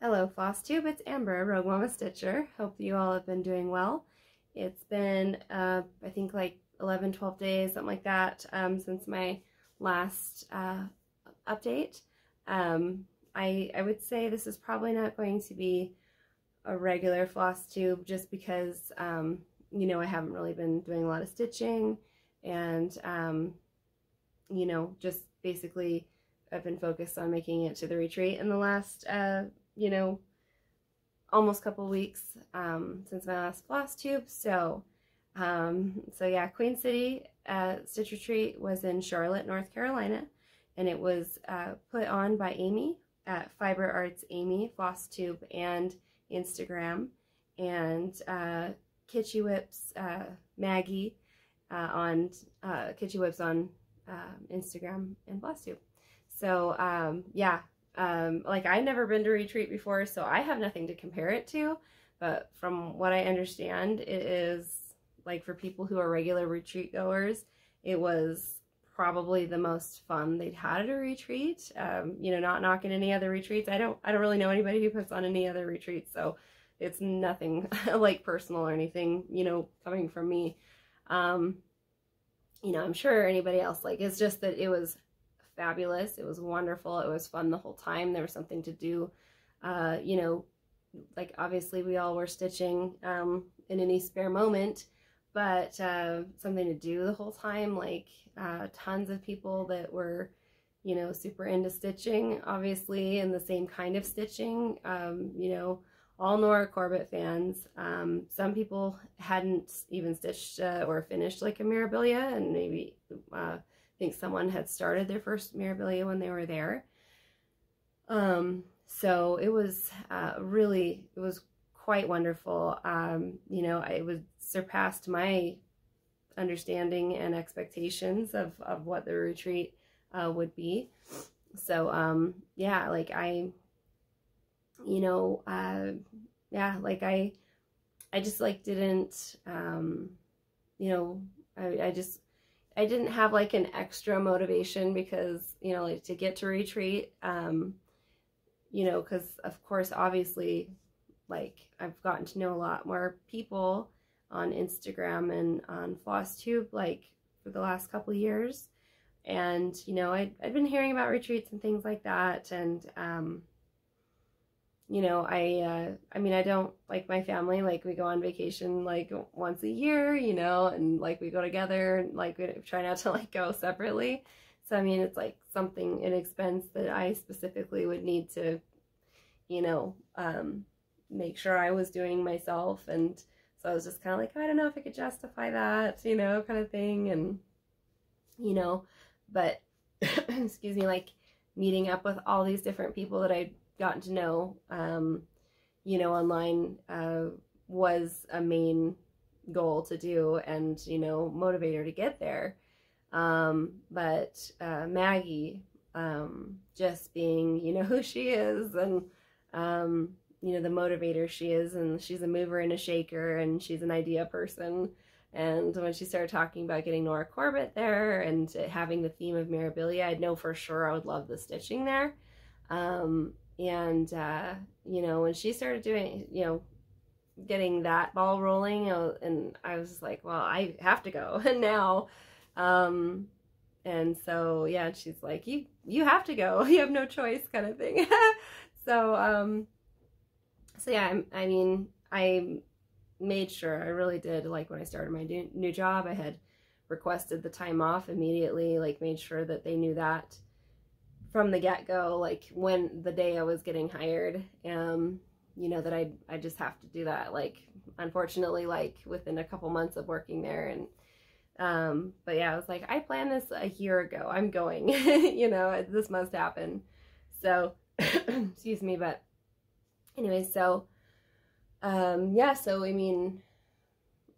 Hello Flosstube, it's Amber, Rogue Mama Stitcher. Hope you all have been doing well. It's been, I think like 11, 12 days, something like that, since my last update. I would say this is probably not going to be a regular Flosstube just because, you know, I haven't really been doing a lot of stitching and, you know, just basically I've been focused on making it to the retreat in the last, you know, almost couple weeks since my last Flosstube. So yeah, Queen City Stitch Retreat was in Charlotte, North Carolina, and it was put on by Amy at Fiber Arts Amy, Flosstube, and Instagram, and Kitschy Whips Maggie on Kitschy Whips on Instagram and Flosstube. So yeah. Like I've never been to retreat before, so I have nothing to compare it to, but from what I understand, it is like for people who are regular retreat goers, it was probably the most fun they'd had at a retreat. You know, not knocking any other retreats. I don't really know anybody who puts on any other retreats, so it's nothing like personal or anything, you know, coming from me. You know, I'm sure anybody else, like, it's just that it was fabulous. It was wonderful. It was fun the whole time. There was something to do. You know, like obviously we all were stitching in any spare moment, but something to do the whole time. Like tons of people that were, you know, super into stitching, obviously, and the same kind of stitching. You know, all Nora Corbett fans. Some people hadn't even stitched or finished like a Mirabilia, and maybe I think someone had started their first Mirabilia when they were there. So it was really, it was quite wonderful. You know, it was surpassed my understanding and expectations of what the retreat would be. So yeah, like you know, yeah, like I just like didn't, you know, I didn't have like an extra motivation because, you know, like to get to retreat, you know, because of course, obviously, like I've gotten to know a lot more people on Instagram and on Flosstube, like for the last couple years. And, you know, I'd been hearing about retreats and things like that. And, you know, I mean, I don't, like my family, like we go on vacation like once a year, you know, and like we go together and like we try not to like go separately. So, I mean, it's like something, an expense that I specifically would need to, you know, make sure I was doing myself. And so I was just kind of like, I don't know if I could justify that, you know, kind of thing. And, you know, but excuse me, like meeting up with all these different people that I'd gotten to know, you know, online was a main goal to do and, you know, motivator to get there. But Maggie, just being, you know, who she is and, you know, the motivator she is, and she's a mover and a shaker, and she's an idea person. And when she started talking about getting Nora Corbett there and having the theme of Mirabilia, I'd know for sure I would love the stitching there. And, you know, when she started doing, you know, getting that ball rolling, and I was just like, well, I have to go now. And so, yeah, she's like, you have to go, you have no choice kind of thing. So, so yeah, I mean, I made sure, I really did, like when I started my new job, I had requested the time off immediately, like made sure that they knew that from the get-go, like when the day I was getting hired, you know, that I just have to do that, like unfortunately, like within a couple months of working there. And but yeah, I was like, I planned this a year ago, I'm going. You know, this must happen. So excuse me, but anyway, so yeah, so I mean,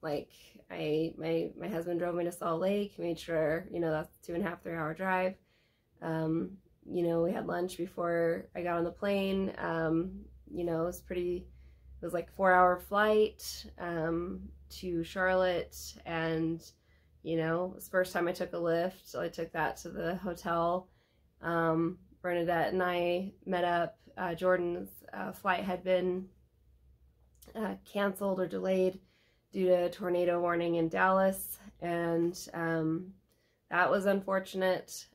like my husband drove me to Salt Lake, made sure, you know, that's 2.5, 3-hour drive. You know, we had lunch before I got on the plane. You know, it was like a 4-hour flight to Charlotte, and, you know, it was the first time I took a lift, so I took that to the hotel. Bernadette and I met up Jordan's flight had been canceled or delayed due to a tornado warning in Dallas, and that was unfortunate.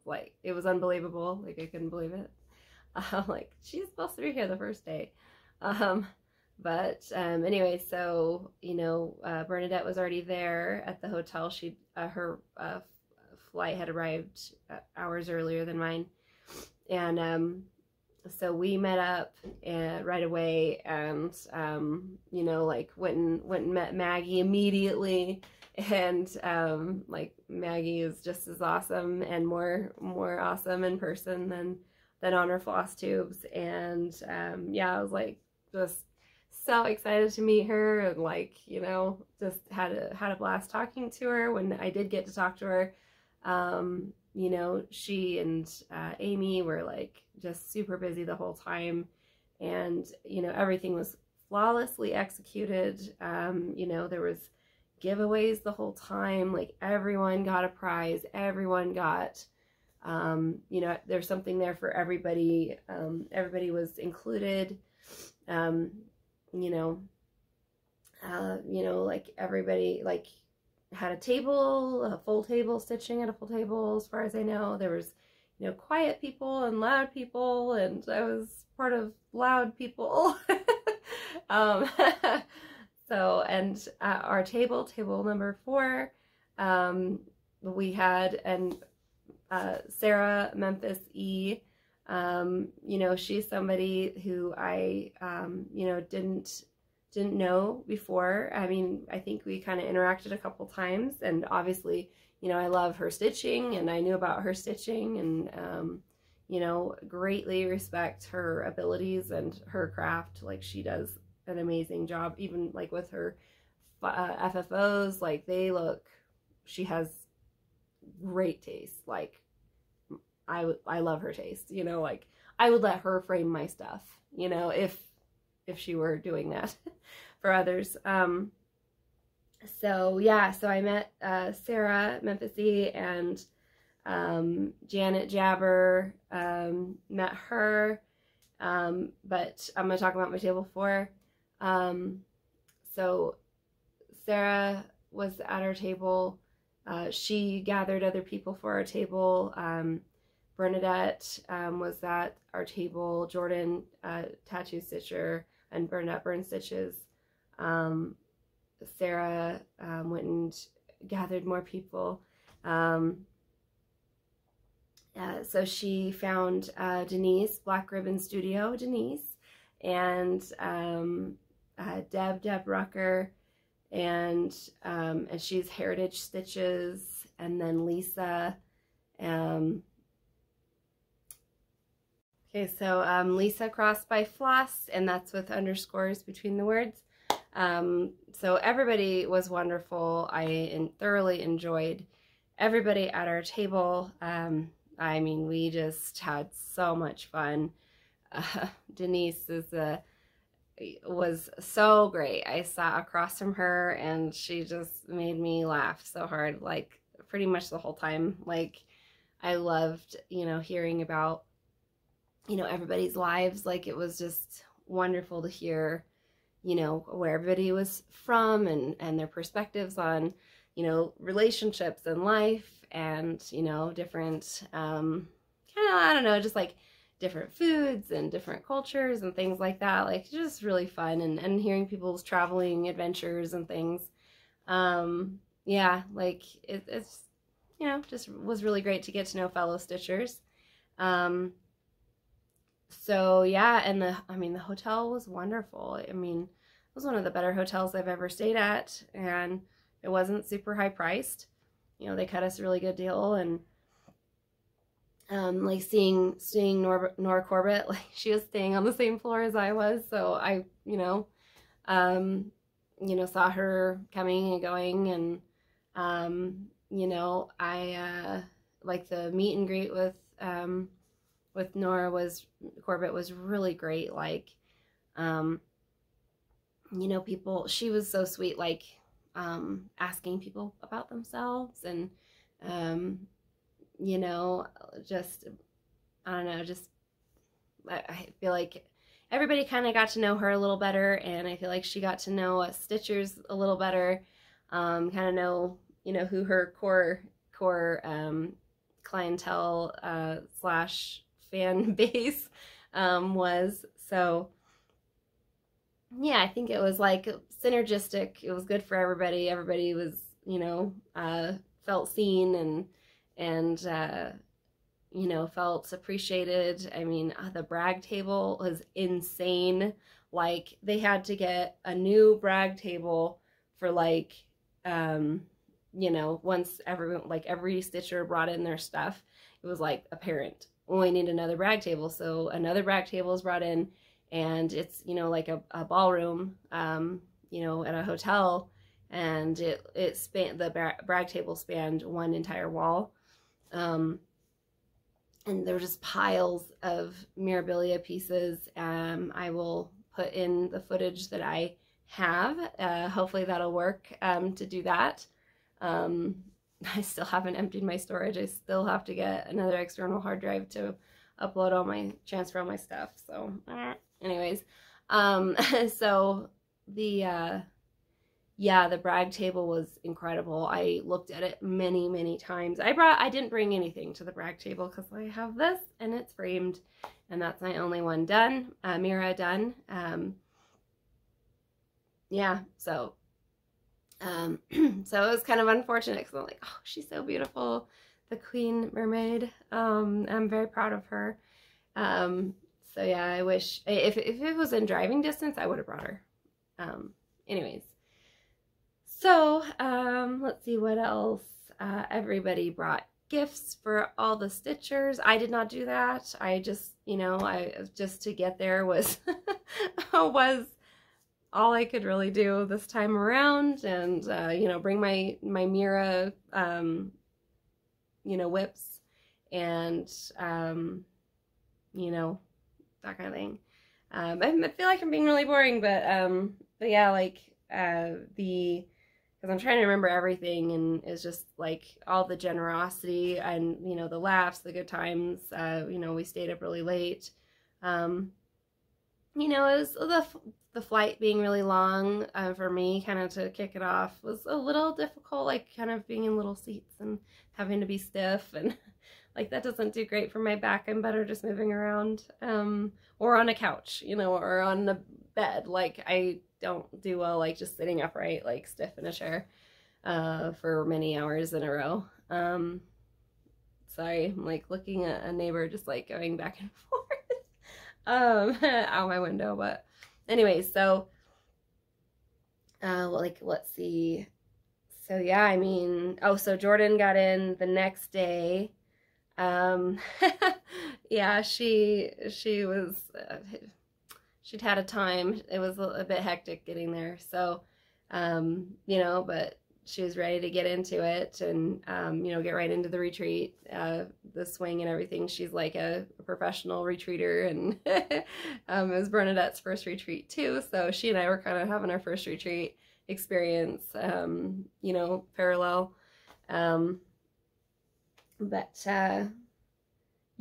Like, it was unbelievable. Like, I couldn't believe it. Like, she's supposed to be here the first day. Anyway, so, you know, Bernadette was already there at the hotel. Her flight had arrived hours earlier than mine. And so we met up right away, and, you know, like, went and met Maggie immediately. And like, Maggie is just as awesome and more awesome in person than on her floss tubes. And yeah, I was like just so excited to meet her, and like, you know, just had a blast talking to her. When I did get to talk to her, you know, she and Amy were like just super busy the whole time, and you know, everything was flawlessly executed. You know, there was giveaways the whole time. Like, everyone got a prize, everyone got you know, there's something there for everybody. Everybody was included. You know, like, everybody like had a table, a full table, stitching at a full table. As far as I know, there was, you know, quiet people and loud people, and I was part of loud people. So, and at our table number 4, we had, and Sarah Memphis E. You know, she's somebody who I, you know, didn't know before. I mean, I think we kind of interacted a couple times, and obviously, you know, I love her stitching, and I knew about her stitching, and, you know, greatly respect her abilities and her craft. Like, she does an amazing job, even like with her FFOs. Like, she has great taste. Like, I love her taste, you know, like, I would let her frame my stuff, you know, if she were doing that for others. So yeah, so I met Sarah Memphis and Janet Jabber, met her, but I'm gonna talk about my table 4. So Sarah was at our table. She gathered other people for our table. Bernadette was at our table. Jordan, tattoo stitcher, and Bernadette burn stitches. Sarah went and gathered more people. So she found Denise, Black Ribbon Studio Denise, and Deb Rucker, and she's Heritage Stitches, and then Lisa. Okay, so Lisa Crossed by Floss, and that's with underscores between the words. So everybody was wonderful. I thoroughly enjoyed everybody at our table. I mean, we just had so much fun. Denise was so great. I sat across from her, and she just made me laugh so hard, like, pretty much the whole time. Like, I loved, you know, hearing about, you know, everybody's lives. Like, it was just wonderful to hear, you know, where everybody was from, and their perspectives on, you know, relationships and life, and, you know, different, kind of, I don't know, just like different foods and different cultures and things like that. Like, just really fun, and hearing people's traveling adventures and things. Yeah, like, it's, you know, just was really great to get to know fellow stitchers. So yeah, and the hotel was wonderful. I mean, it was one of the better hotels I've ever stayed at, and it wasn't super high priced. You know, they cut us a really good deal, and like seeing Nora Corbett, like, she was staying on the same floor as I was, so I, you know, saw her coming and going, and you know, I like the meet and greet with Nora Corbett was really great. Like, you know, she was so sweet, like, asking people about themselves, and, you know, just, I don't know, just I feel like everybody kind of got to know her a little better, and I feel like she got to know us Stitchers a little better, kind of know, you know, who her core clientele slash fan base was. So yeah, I think it was like synergistic. It was good for everybody. Everybody was, you know, felt seen and you know, felt appreciated. I mean, the brag table was insane. Like, they had to get a new brag table for like, you know, once everyone, like every Stitcher brought in their stuff, it was like apparent, oh, I need another brag table. So another brag table is brought in, and it's, you know, like a ballroom, you know, at a hotel, and it spanned, the brag table spanned one entire wall. And there were just piles of Mirabilia pieces. I will put in the footage that I have. Hopefully that'll work to do that. I still haven't emptied my storage. I still have to get another external hard drive to upload all my, transfer all my stuff. So anyways, so the yeah, the brag table was incredible. I looked at it many, many times. I didn't bring anything to the brag table because I have this and it's framed, and that's my only one done. Mira done. Yeah, so so it was kind of unfortunate because I'm like, oh, she's so beautiful, the Queen Mermaid. I'm very proud of her. So yeah, I wish if it was in driving distance, I would have brought her. Anyways. So, let's see what else. Everybody brought gifts for all the Stitchers. I did not do that. I just, you know, just to get there was, was all I could really do this time around, and, you know, bring my Mira, you know, whips and, you know, that kind of thing. I feel like I'm being really boring, but yeah, like, because I'm trying to remember everything, and it's just like all the generosity and, you know, the laughs, the good times. You know, we stayed up really late. You know, it was the flight being really long for me, kind of to kick it off, was a little difficult, like kind of being in little seats and having to be stiff, and like that doesn't do great for my back. I'm better just moving around, or on a couch, you know, or on the bed. Like, I don't do well like just sitting upright, like stiff in a chair for many hours in a row. Sorry, I'm like looking at a neighbor just like going back and forth out my window. But anyway, so like, let's see. So yeah, I mean, oh, so Jordan got in the next day. Yeah, she was she'd had a time. It was a bit hectic getting there. So, you know, but she was ready to get into it and, you know, get right into the retreat, the swing and everything. She's like a professional retreater, and it was Bernadette's first retreat too. So she and I were kind of having our first retreat experience, you know, parallel.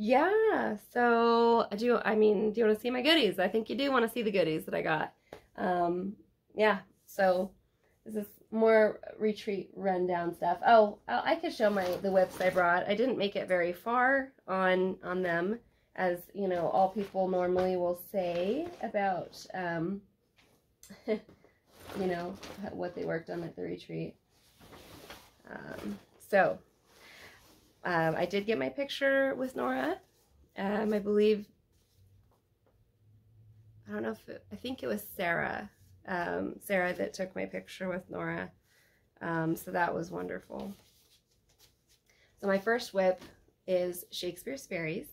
Yeah, so do you want to see my goodies? I think you do want to see the goodies that I got. Yeah, so this is more retreat rundown stuff. Oh, I could show the whips I brought. I didn't make it very far on them, as, you know, all people normally will say about, you know, what they worked on at the retreat. So I did get my picture with Nora. I believe, I don't know if I think it was Sarah, Sarah that took my picture with Nora. So that was wonderful. So my first whip is Shakespeare's Fairies.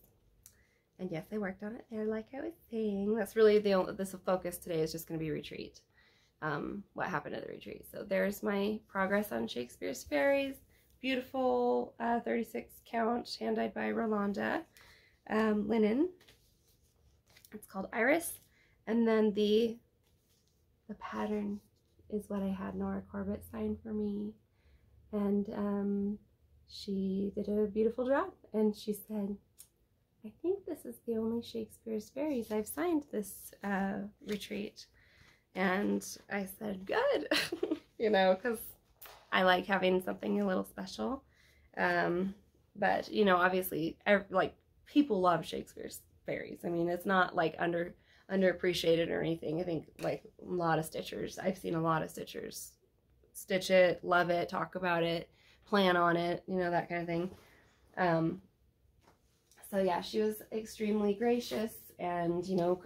And yes, I worked on it there, like I was saying. That's really this focus today is just going to be retreat. What happened at the retreat. So there's my progress on Shakespeare's Fairies. Beautiful 36 count, hand dyed by Rolanda, linen. It's called Iris. And then the pattern is what I had Nora Corbett sign for me. And she did a beautiful job. And she said, I think this is the only Shakespeare's Fairies I've signed this retreat. And I said, good, you know, because I like having something a little special. But, you know, obviously, like, people love Shakespeare's Fairies. I mean, it's not, like, underappreciated or anything. I think, like, a lot of stitchers, I've seen a lot of stitchers stitch it, love it, talk about it, plan on it, you know, that kind of thing. So yeah, she was extremely gracious and, you know,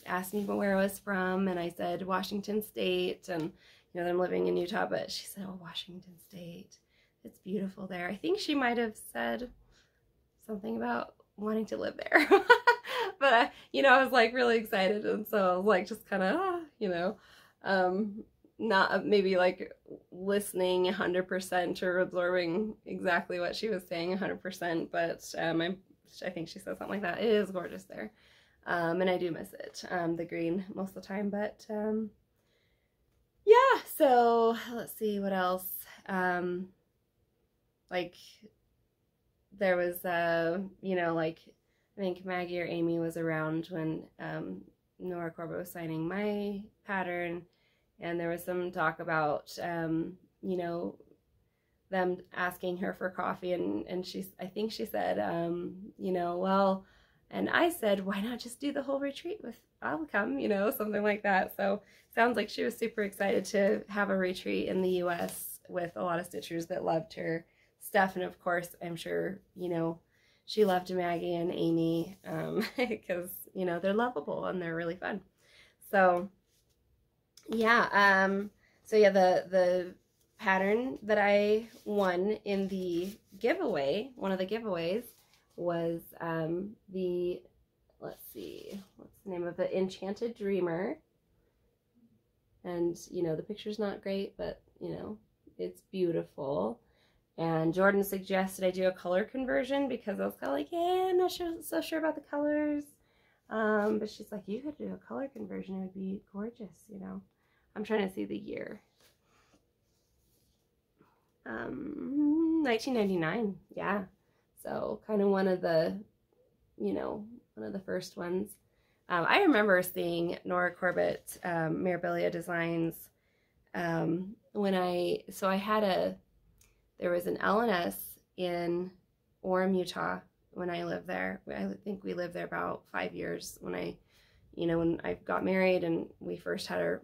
asked me where I was from, and I said Washington State, and, you know, I'm living in Utah, but she said, oh, Washington State, it's beautiful there. I think she might have said something about wanting to live there. But, you know, I was, like, really excited, and so I was, like, just kind of, you know, not maybe, like, listening 100% or absorbing exactly what she was saying 100%, but I think she said something like that. It is gorgeous there, and I do miss it, the green most of the time, but yeah, so let's see what else. Like, there was, you know, like, I think Maggie or Amy was around when Nora Corbett was signing my pattern, and there was some talk about, you know, them asking her for coffee, and I think she said, you know, well, and I said, why not just do the whole retreat with, I'll come, you know, something like that. So sounds like she was super excited to have a retreat in the US with a lot of stitchers that loved her stuff. And of course, I'm sure, you know, she loved Maggie and Amy, because, you know, they're lovable and they're really fun. So yeah, so yeah, the pattern that I won in the giveaway, one of the giveaways, was let's see, what's the name of it? Enchanted Dreamer. And, you know, the picture's not great, but, you know, it's beautiful. And Jordan suggested I do a color conversion because I was kind of like, yeah, I'm not so sure about the colors. But she's like, you could do a color conversion. It would be gorgeous, you know. I'm trying to see the year. 1999, yeah. So kind of one of the, you know, one of the first ones. I remember seeing Nora Corbett Mirabilia designs there was an L&S in Orem, Utah when I lived there. I think we lived there about 5 years when I got married and we first had our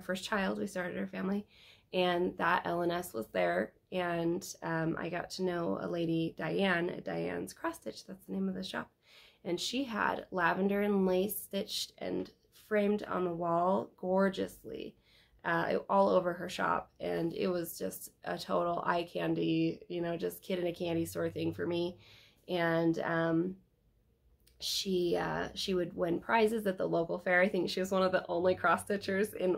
first child. We started our family, and that L&S was there, and I got to know a lady, Diane, at Diane's Cross Stitch. That's the name of the shop. And she had lavender and lace stitched and framed on the wall gorgeously, all over her shop. And it was just a total eye candy, you know, just kid in a candy store thing for me. And she would win prizes at the local fair. I think she was one of the only cross stitchers in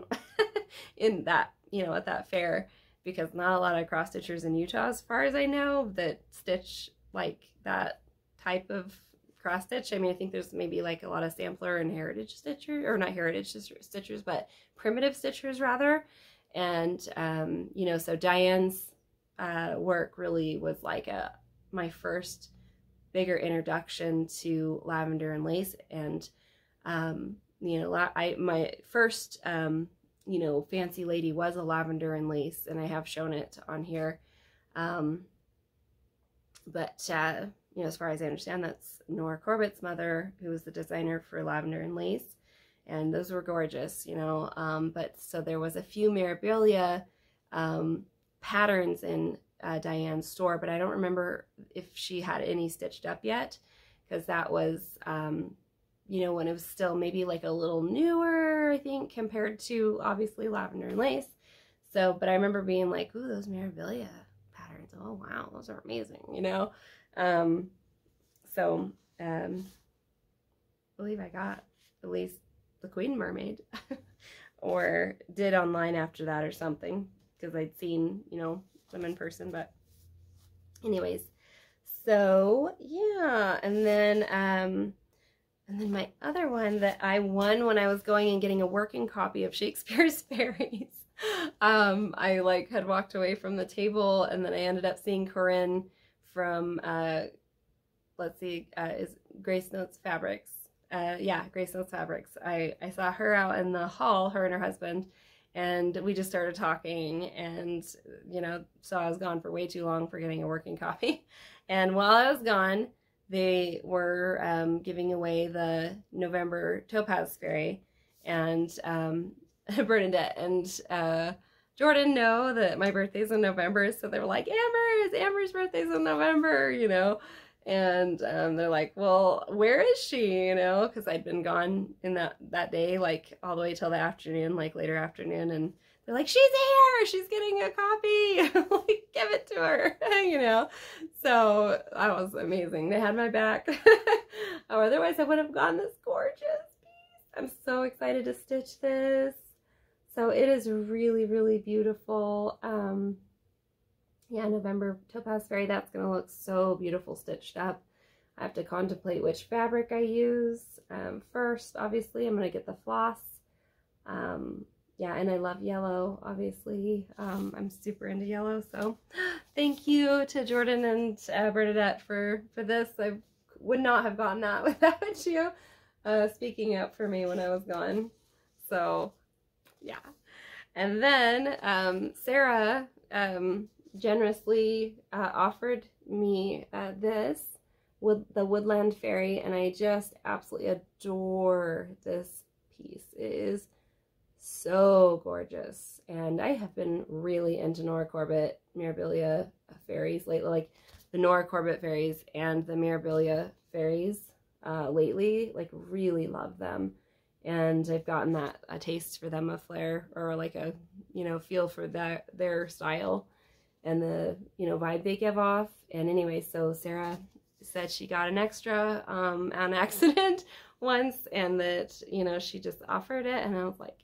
in that, you know, at that fair, because not a lot of cross stitchers in Utah, as far as I know, that stitch like that type of cross stitch. I mean, I think there's maybe like a lot of sampler and heritage stitchers, or not heritage stitchers, but primitive stitchers rather. And you know, so Diane's work really was like my first bigger introduction to lavender and lace. And you know, my first you know, fancy lady was a lavender and lace, and I have shown it on here. But you know, as far as I understand, that's Nora Corbett's mother, who was the designer for lavender and lace, and those were gorgeous, you know. But so there was a few Mirabilia patterns in Diane's store, but I don't remember if she had any stitched up yet, because that was you know, when it was still maybe like a little newer, I think, compared to obviously lavender and lace. So, but I remember being like, ooh, those Mirabilia patterns, oh wow, those are amazing, you know. I believe I got at least the Queen Mermaid or did online after that or something, because I'd seen, you know, them in person. But anyways, so yeah. And then my other one that I won when I was going and getting a working copy of Shakespeare's Fairies, I like had walked away from the table, and then I ended up seeing Corinne from let's see, is Grace Notes Fabrics. Yeah, Grace Notes Fabrics. I saw her out in the hall, her and her husband, and we just started talking, and, you know, so I was gone for way too long for getting a working copy. And while I was gone, they were giving away the November Topaz Fairy, and Bernadette and Jordan know that my birthday's in November, so they were like, Amber's birthday's in November, you know. And they're like, well, where is she, you know, because I'd been gone in that day, like all the way till the afternoon, like later afternoon, and they're like, she's here, she's getting a copy, like, give it to her, you know. So that was amazing. They had my back. Otherwise I would have gotten this gorgeous piece. I'm so excited to stitch this. So it is really, really beautiful. Yeah, November Topaz Fairy, that's going to look so beautiful stitched up. I have to contemplate which fabric I use. First, obviously, I'm going to get the floss. Yeah, and I love yellow, obviously. I'm super into yellow, so thank you to Jordan and Bernadette for this. I would not have gotten that without you speaking up for me when I was gone. So, yeah. And then Sarah generously offered me the Woodland Fairy, and I just absolutely adore this piece. It is so gorgeous, and I have been really into Nora Corbett Mirabilia fairies lately, like the Nora Corbett fairies and the Mirabilia fairies lately, like really love them. And I've gotten a taste for them, a flair, or like a, you know, feel for their style and the, you know, vibe they give off. And anyway, so Sarah said she got an extra on accident once, and that, you know, she just offered it, and I was like,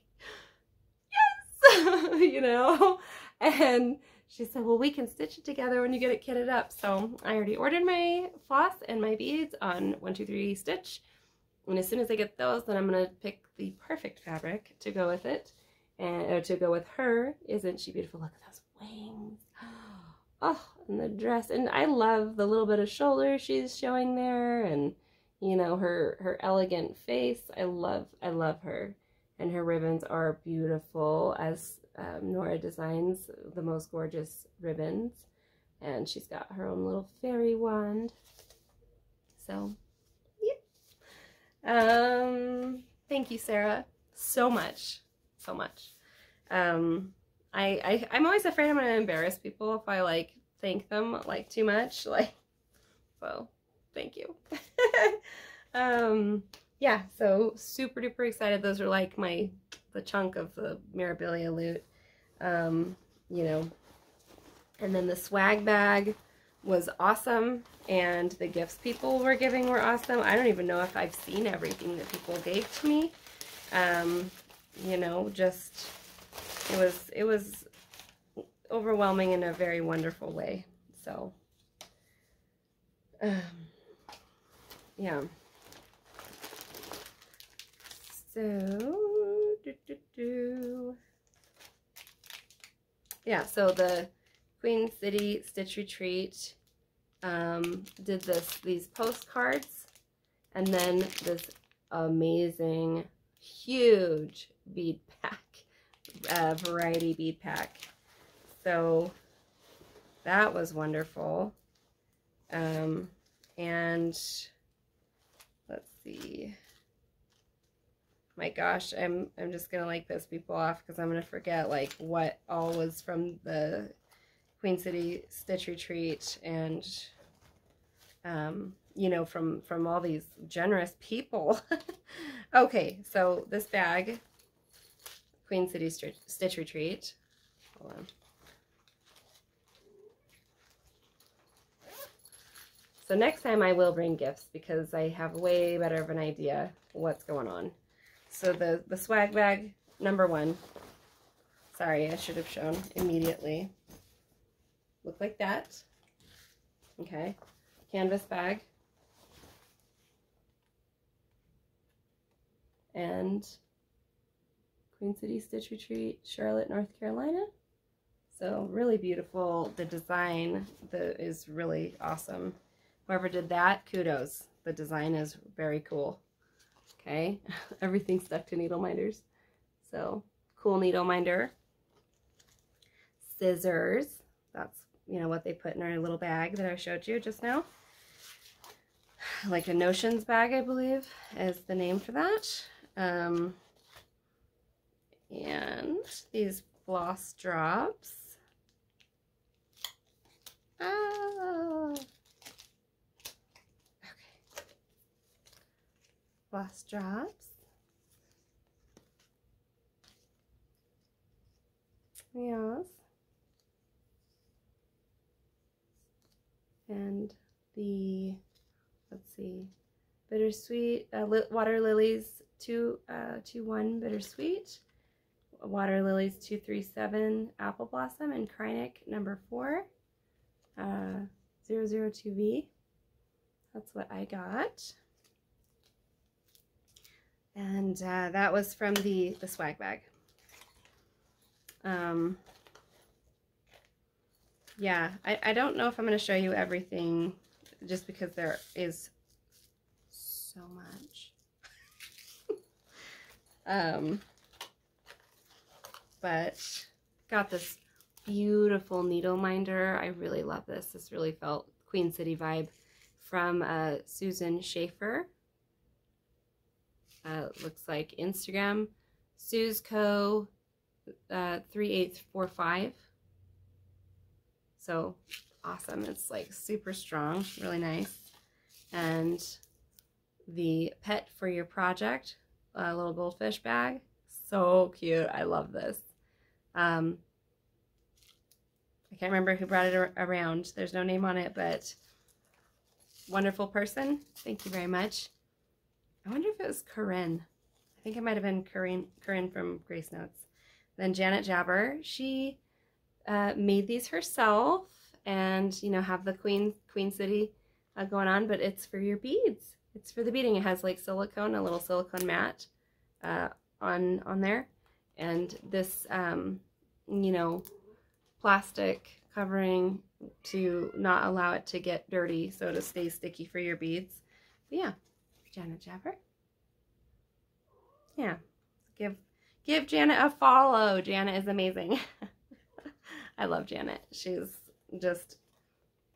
yes, you know. And she said, well, we can stitch it together when you get it kitted up. So I already ordered my floss and my beads on 1, 2, 3 stitch. And as soon as I get those, then I'm going to pick the perfect fabric to go with it. And to go with her. Isn't she beautiful? Look at those wings. Oh, and the dress. And I love the little bit of shoulder she's showing there. And, you know, her elegant face. I love her. And her ribbons are beautiful, as Nora designs the most gorgeous ribbons. And she's got her own little fairy wand. So, thank you, Sarah, so much. I'm always afraid I'm gonna embarrass people if I like thank them like too much, like, well, thank you. Yeah, so super duper excited. Those are like the chunk of the Mirabilia loot, you know. And then the swag bag was awesome, and the gifts people were giving were awesome. I don't even know if I've seen everything that people gave to me. You know, just it was overwhelming in a very wonderful way. So yeah. So yeah, so the Queen City Stitch Retreat did these postcards, and then this amazing huge bead pack, variety bead pack. So that was wonderful. And let's see. My gosh, I'm just gonna like piss people off because I'm gonna forget like what all was from the Queen City Stitch Retreat, and you know, from all these generous people. Okay, so this bag, Queen City Stitch Retreat. Hold on. So next time I will bring gifts because I have way better of an idea what's going on. So the swag bag, number 1. Sorry, I should have shown immediately. Look like that. Okay. Canvas bag. And Queen City Stitch Retreat, Charlotte, North Carolina. So really beautiful. The design is really awesome. Whoever did that, kudos. the design is very cool. Okay, everything's stuck to needle minders. So cool needle minder. Scissors. That's, you know, what they put in our little bag that I showed you just now. Like a notions bag, I believe, is the name for that. And these floss drops. Oh. Okay. Floss drops. Yes. And the, let's see, bittersweet, water lilies 221 bittersweet, water lilies 237 apple blossom, and Krynic number 4 002V. That's what I got. And that was from the swag bag. Yeah, I don't know if I'm going to show you everything just because there is so much. But got this beautiful needle minder. I really love this. This really felt Queen City vibe from Susan Schaefer. Looks like Instagram, SuzCo 3845. So awesome. It's like super strong, really nice. And the pet for your project, a little goldfish bag. So cute. I love this. I can't remember who brought it around. There's no name on it, but wonderful person. Thank you very much. I wonder if it was Corinne. I think it might have been Corinne from Grace Notes. Then Janet Jabber, she made these herself, and you know, have the Queen City going on, but it's for your beads. It's for the beading. It has like silicone, a little silicone mat on there, and this you know, plastic covering to not allow it to get dirty, so to stay sticky for your beads. But yeah, Janet Jabber. Yeah, give Janet a follow. Janet is amazing. I love Janet. She's just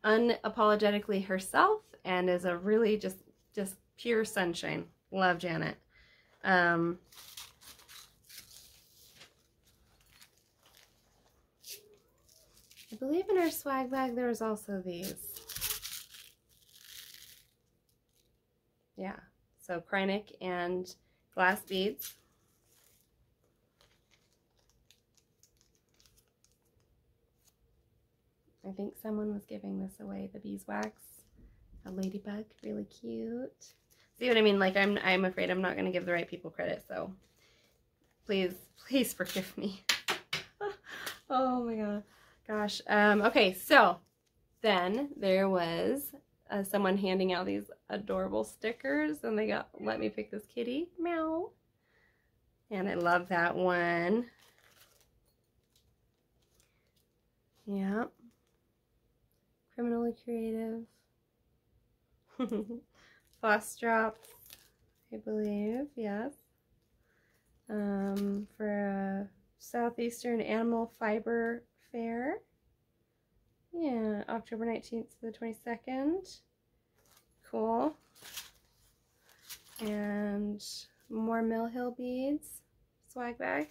unapologetically herself and is a really just pure sunshine. Love Janet. I believe in our swag bag there was also these. Yeah, so Krynic and glass beads. I think someone was giving this away, the beeswax, a ladybug, really cute. See what I mean? Like I'm afraid I'm not going to give the right people credit, so please forgive me. Oh my god, gosh. Okay, so then there was someone handing out these adorable stickers, and they let me pick this kitty, meow, and I love that one. Yeah. Criminally creative. Floss drops, I believe, yes. For a Southeastern Animal Fiber Fair. Yeah, October 19th to the 22nd. Cool. And more Mill Hill beads. Swag bag.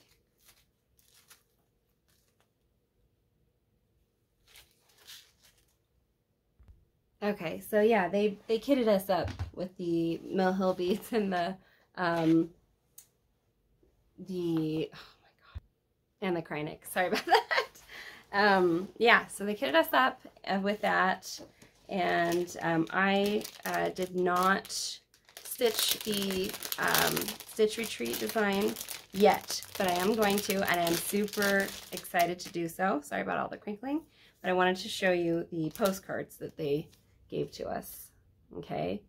Okay, so yeah, they kitted us up with the Mill Hill beads and the oh my god, and the Krynic. Sorry about that. Yeah, so they kitted us up with that, and I did not stitch the Stitch Retreat design yet, but I am going to, and I'm super excited to do so. Sorry about all the crinkling, but I wanted to show you the postcards that they gave to us. Okay,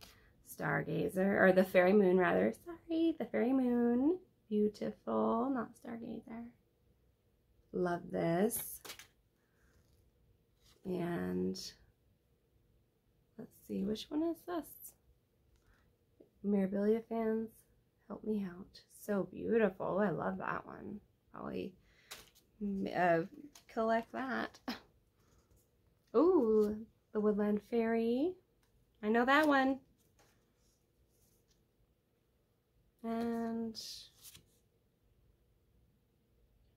Stargazer, or the Fairy Moon rather. Sorry, the Fairy Moon. Beautiful, not Stargazer. Love this. And let's see, which one is this? Mirabilia fans, help me out. So beautiful. I love that one. Probably collect that. Ooh, the Woodland Fairy. I know that one. And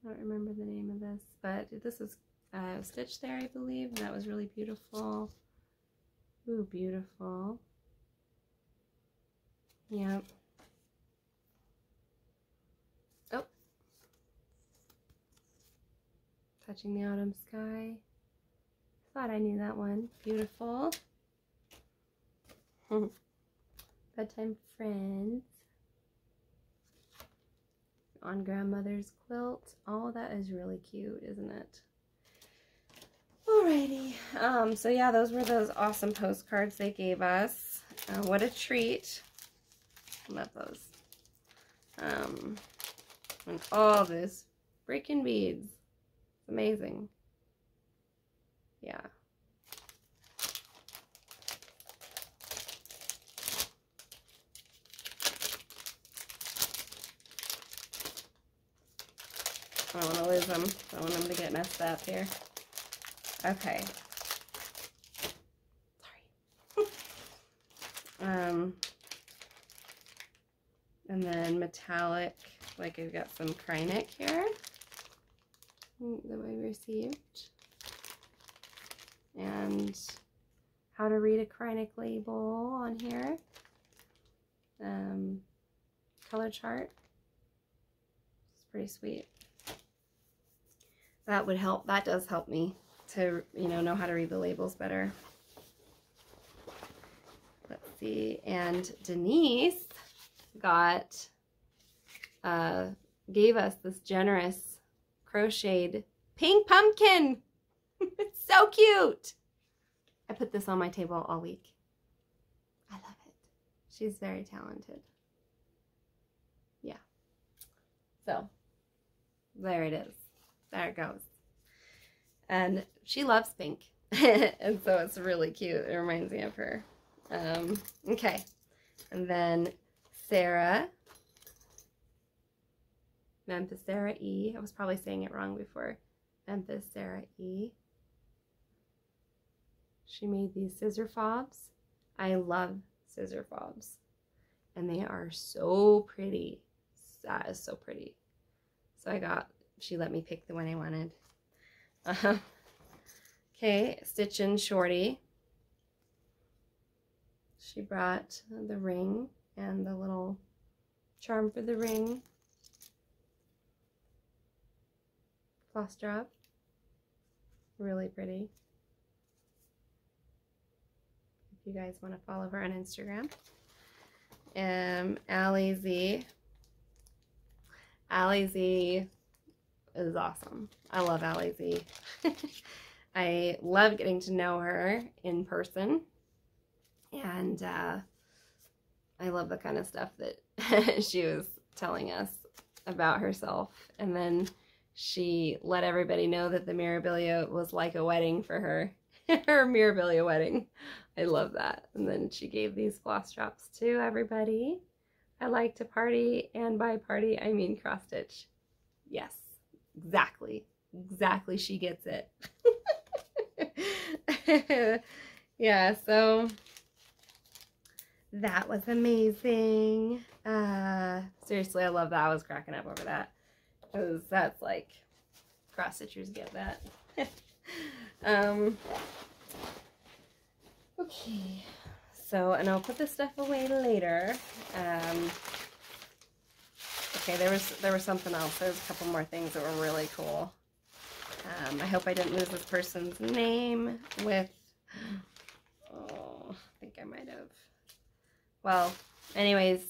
I don't remember the name of this, but this is Stitch there, I believe. That was really beautiful. Ooh, beautiful. Yep. Oh. Touching the Autumn Sky. Thought I knew that one. Beautiful. Bedtime Friends. On Grandmother's Quilt. Oh, that is really cute, isn't it? Alrighty. So yeah, those were those awesome postcards they gave us. What a treat. Love those. And all this freaking beads. It's amazing. Yeah. I don't want to lose them. I don't want them to get messed up here. Okay. Sorry. And then metallic, like I've got some Krynic here that I received. And how to read a Krynic label on here. Color chart. It's pretty sweet. That would help. That does help me to, know how to read the labels better. Let's see. And Denise got, gave us this generous crocheted pink pumpkin. It's so cute. I put this on my table all week. I love it. She's very talented. Yeah. So, there it is. There it goes. And she loves pink. And so it's really cute. It reminds me of her. Okay. And then Sarah. Memphis Sarah E. I was probably saying it wrong before. Memphis Sarah E. She made these scissor fobs. I love scissor fobs. And they are so pretty. That is so pretty. So she let me pick the one I wanted. Okay, Stitchin' Shorty. She brought the ring and the little charm for the ring. Floss drop. Really pretty. If you guys want to follow her on Instagram. Allie Z. Allie Z is awesome. I love Allie Z. I love getting to know her in person. And I love the kind of stuff that she was telling us about herself. And then she let everybody know that the Mirabilia was like a wedding for her. Her Mirabilia wedding. I love that. And then she gave these floss drops to everybody. I like to party, and by party I mean cross stitch. Yes, exactly. Exactly, she gets it. Yeah, so that was amazing. Seriously, I love that. I was cracking up over that. Because that's like, cross stitchers get that. Okay, so, and I'll put this stuff away later. Okay, there was something else. There's a couple more things that were really cool. I hope I didn't lose this person's name with, oh, I think I might have. Well, anyways,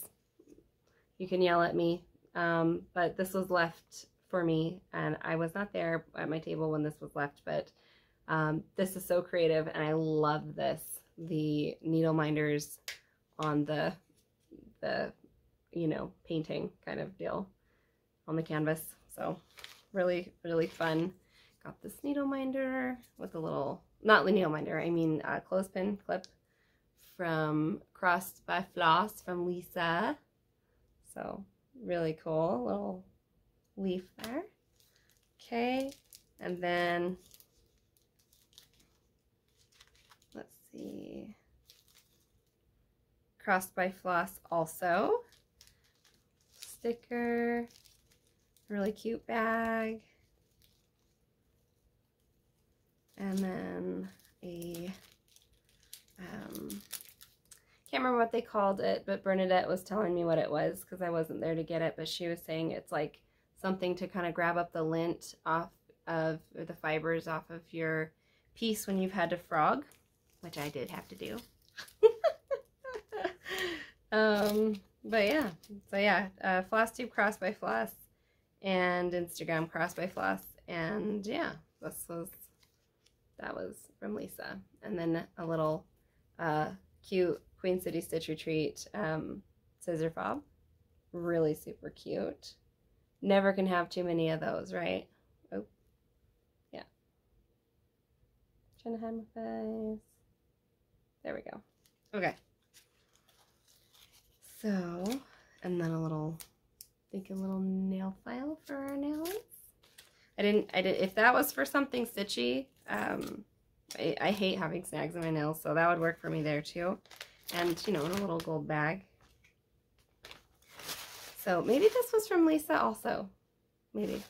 you can yell at me. But this was left for me, and I was not there at my table when this was left, but this is so creative, and I love this. The needle minders on the painting kind of deal on the canvas. So really, really fun. Got this needle minder with a little, not the needle minder, I mean clothespin clip from Crossed by Floss from Lisa. So really cool, little leaf there. Okay, and then let's see, Crossed by Floss also. Sticker, really cute bag, and then a can't remember what they called it, but Bernadette was telling me what it was because I wasn't there to get it, but she was saying it's like something to kind of grab up the lint off of, or the fibers off of your piece when you've had to frog, which I did have to do. But yeah, so yeah, Flosstube Crossed by Floss and Instagram Crossed by Floss, and yeah, that was from Lisa. And then a little cute Queen City Stitch Retreat scissor fob, really super cute. Never can have too many of those, right? Oh, yeah. Trying to hide my face. There we go. Okay. So, and then a little nail file for our nails. I didn't, if that was for something stitchy, I hate having snags in my nails, so that would work for me there too. And, you know, in a little gold bag. So maybe this was from Lisa also. Maybe.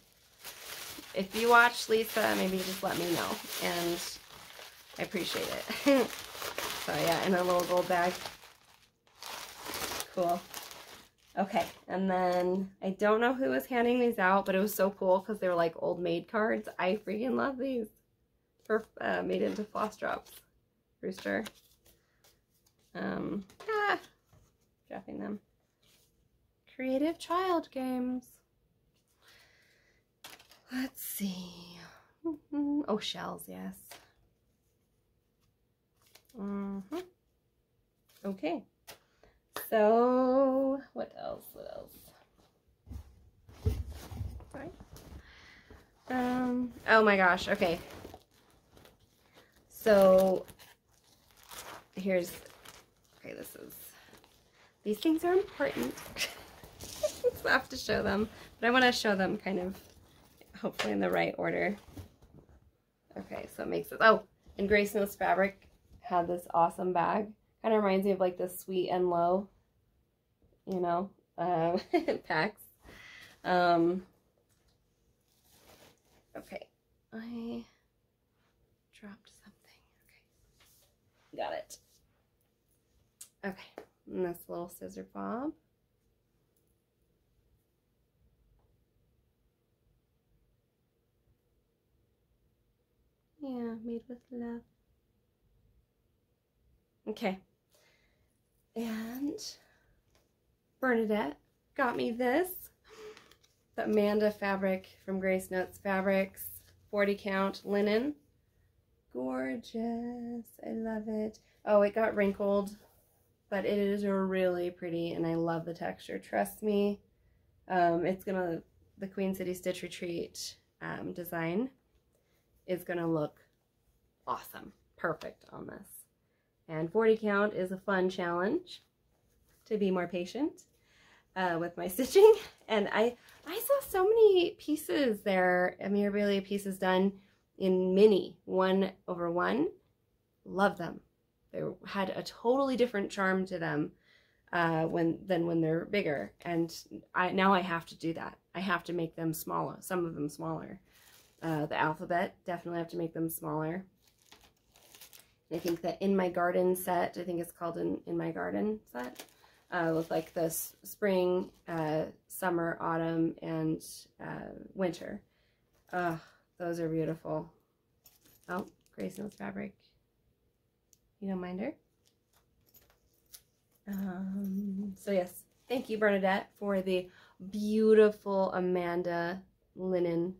If you watch Lisa, maybe just let me know. And I appreciate it. So yeah, in a little gold bag. Cool. Okay, and then I don't know who was handing these out, but it was so cool because they were like old maid cards. I freaking love these. For made into floss drops. Rooster. Dropping them. Creative child games. Let's see. Oh, shells, yes. Okay. So, what else? Sorry. Oh my gosh, okay. So, okay, these things are important. So I have to show them, but I want to show them kind of, hopefully in the right order. Okay, so it makes it, oh, and Grace Notes Fabric had this awesome bag. Kind of reminds me of like the Sweet and Low, you know, packs. Okay, I dropped something. Okay, got it. Okay, and this little scissor fob. Yeah, made with love. Okay. And Bernadette got me this. The Amanda fabric from Grace Notes Fabrics. 40 count linen. Gorgeous. I love it. Oh, it got wrinkled, but it is really pretty and I love the texture. Trust me. It's gonna, the Queen City Stitch Retreat design is gonna look awesome. Perfect on this. And 40 count is a fun challenge to be more patient with my stitching. And I saw so many pieces there, memorabilia pieces done in mini, 1/1. Love them. They had a totally different charm to them than when they're bigger. And now I have to do that. I have to make them smaller, some of them smaller. The alphabet, definitely have to make them smaller. I think that In My Garden set, I think it's called In My Garden set, with like the spring, summer, autumn, and winter. Those are beautiful. Oh, Grace Notes Fabric. You don't mind her? So yes, thank you, Bernadette, for the beautiful Amanda linen.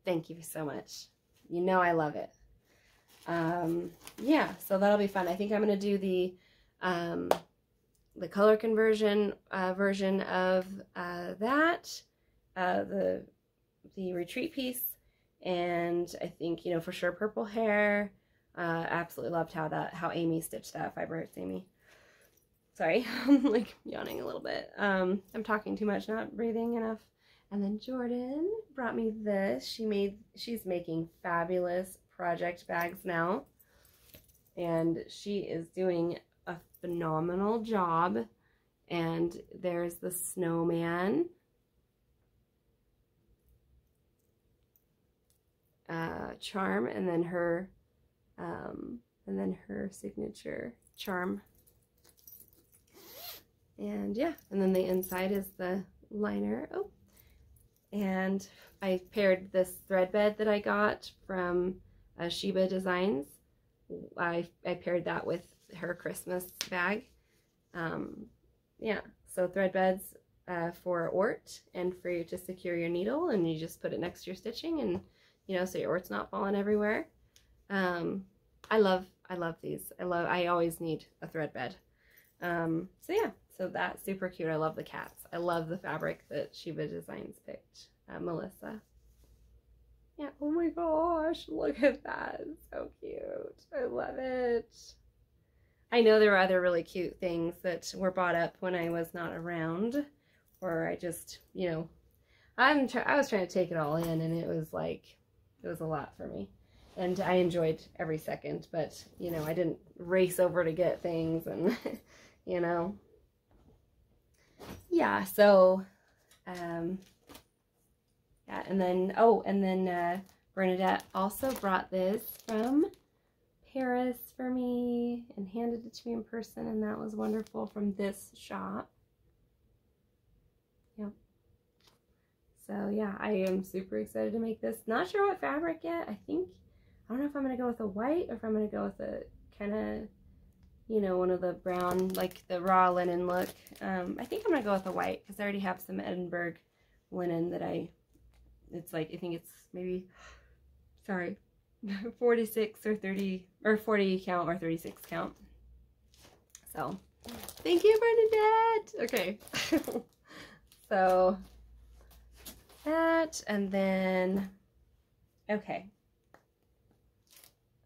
Thank you so much. You know I love it. Yeah, so that'll be fun. I think I'm going to do the color conversion version of that, the retreat piece, and I think, you know, for sure purple hair, Absolutely loved how Amy stitched that. Fiber Arts Amy. Sorry, I'm like yawning a little bit. I'm talking too much, not breathing enough. And then Jordan brought me this. She's making fabulous project bags now. And she is doing a phenomenal job. And there's the snowman. Charm, and then her signature charm. And yeah, and then the inside is the liner. Oh, and I paired this thread bed that I got from Sheba Designs. I paired that with her Christmas bag. Yeah, so thread beds for Ort and for you to secure your needle, and you just put it next to your stitching, and you know, so your Ort's not falling everywhere. I love these. I always need a thread bed. So yeah, so that's super cute. I love the cats. I love the fabric that Sheba Designs picked, Melissa. Yeah, oh my gosh, look at that. It's so cute. I love it. I know there were other really cute things that were bought up when I was not around, or I just, you know, I was trying to take it all in, and it was a lot for me. And I enjoyed every second, but, you know, I didn't race over to get things, and, you know. Yeah, so, yeah, and then, oh, and then Bernadette also brought this from Paris for me and handed it to me in person, and that was wonderful, from this shop. Yep. So yeah, I am super excited to make this. Not sure what fabric yet. I don't know if I'm going to go with a white or if I'm going to go with a kind of, you know, one of the brown, like the raw linen look. I think I'm going to go with a white because I already have some Edinburgh linen that it's like, I think it's maybe, sorry, 46 or 30 or 40 count or 36 count. So thank you, Bernadette. Okay. So that, and then, okay.